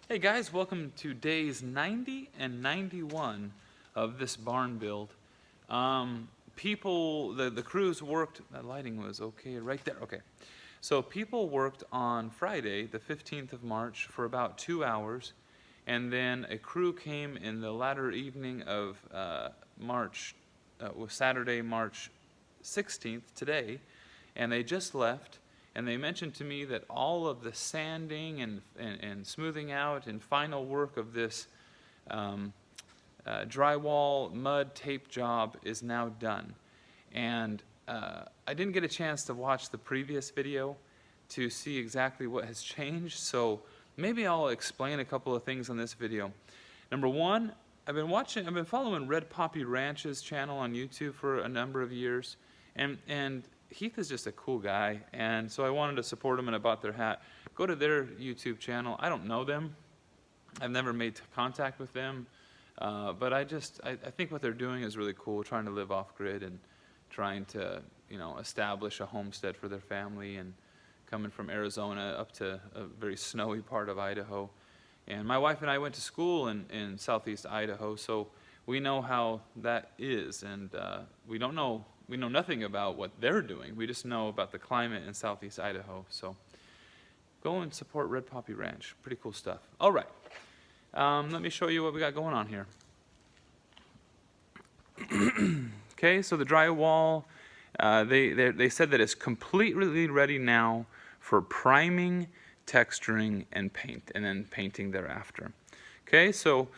Hey guys, welcome to days 90 and 91 of this barn build. The crews worked, that lighting was okay right there, okay. So people worked on Friday, the 15th of March, for about 2 hours, and then a crew came in the latter evening of Saturday, March 16th, today, and they just left. And they mentioned to me that all of the sanding and smoothing out and final work of this drywall mud tape job is now done. And I didn't get a chance to watch the previous video to see exactly what has changed, so maybe I'll explain a couple of things on this video. Number one, I've been following Red Poppy Ranch's channel on YouTube for a number of years, and Heath is just a cool guy, and so I wanted to support him, and I bought their hat. Go to their YouTube channel. I don't know them. I've never made contact with them, but I think what they're doing is really cool, trying to live off-grid and trying to, establish a homestead for their family, and coming from Arizona up to a very snowy part of Idaho. And my wife and I went to school in southeast Idaho, so we know how that is, and we know nothing about what they're doing. We just know about the climate in southeast Idaho. So go and support Red Poppy Ranch. Pretty cool stuff. All right. Let me show you what we got going on here. Okay, so the drywall, they said that it's completely ready now for priming, texturing, and paint, and then painting thereafter. Okay, so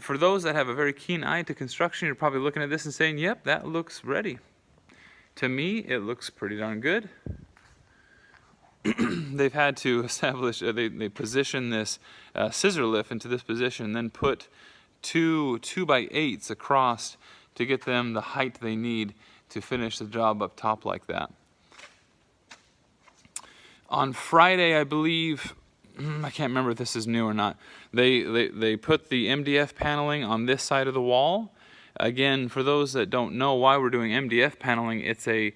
for those that have a very keen eye to construction, you're probably looking at this and saying, yep, that looks ready. To me, it looks pretty darn good. They've had to establish, they position this scissor lift into this position, and then put two 2x8s across to get them the height they need to finish the job up top like that. On Friday, I believe, I can't remember if this is new or not, they put the MDF paneling on this side of the wall. Again, for those that don't know why we're doing MDF paneling, it's a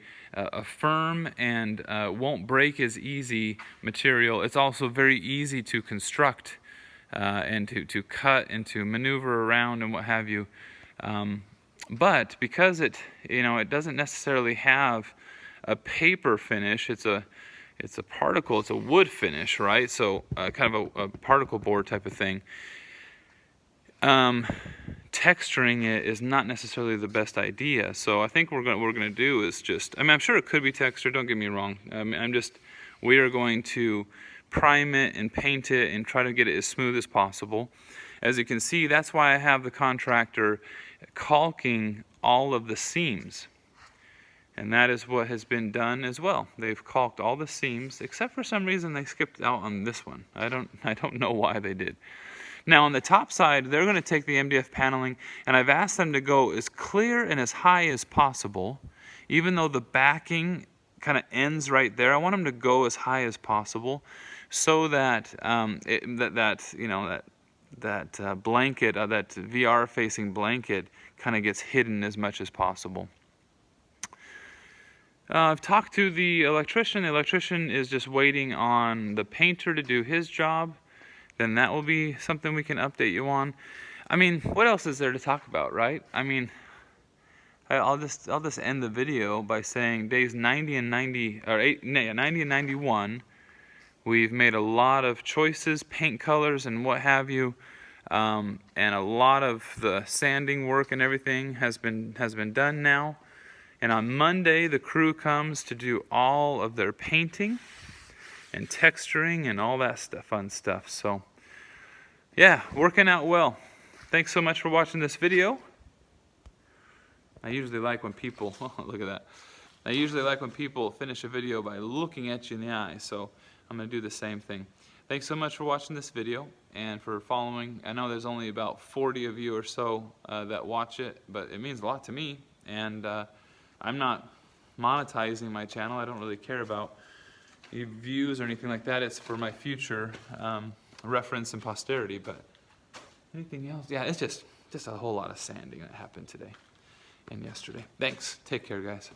firm and won't break as easy material. It's also very easy to construct and to cut and to maneuver around and what have you. But because it doesn't necessarily have a paper finish, it's a particle, it's a wood finish, right? So kind of a particle board type of thing. Texturing it is not necessarily the best idea. So I think what we're gonna do is just, I'm sure it could be textured, don't get me wrong. We are going to prime it and paint it and try to get it as smooth as possible. As you can see, that's why I have the contractor caulking all of the seams. And that is what has been done as well. They've caulked all the seams, except for some reason they skipped out on this one. I don't know why they did. Now on the top side, they're going to take the MDF paneling, and I've asked them to go as clear and as high as possible. Even though the backing kind of ends right there, I want them to go as high as possible, so that that blanket, that VR-facing blanket, kind of gets hidden as much as possible. I've talked to the electrician. The electrician is just waiting on the painter to do his job. Then that will be something we can update you on. I mean, what else is there to talk about, right? I mean, I'll just end the video by saying days 90 and 91, we've made a lot of choices, paint colors and what have you, and a lot of the sanding work and everything has been done now. And on Monday, the crew comes to do all of their painting and texturing and all that fun stuff. So yeah, working out well. Thanks so much for watching this video. I usually like when people, oh, look at that. I usually like when people finish a video by looking at you in the eye, so I'm going to do the same thing. Thanks so much for watching this video and for following. I know there's only about 40 of you or so that watch it, but it means a lot to me, and I'm not monetizing my channel. I don't really care about views or anything like that. It's for my future reference and posterity. But anything else? Yeah, it's just a whole lot of sanding that happened today and yesterday. Thanks. Take care, guys.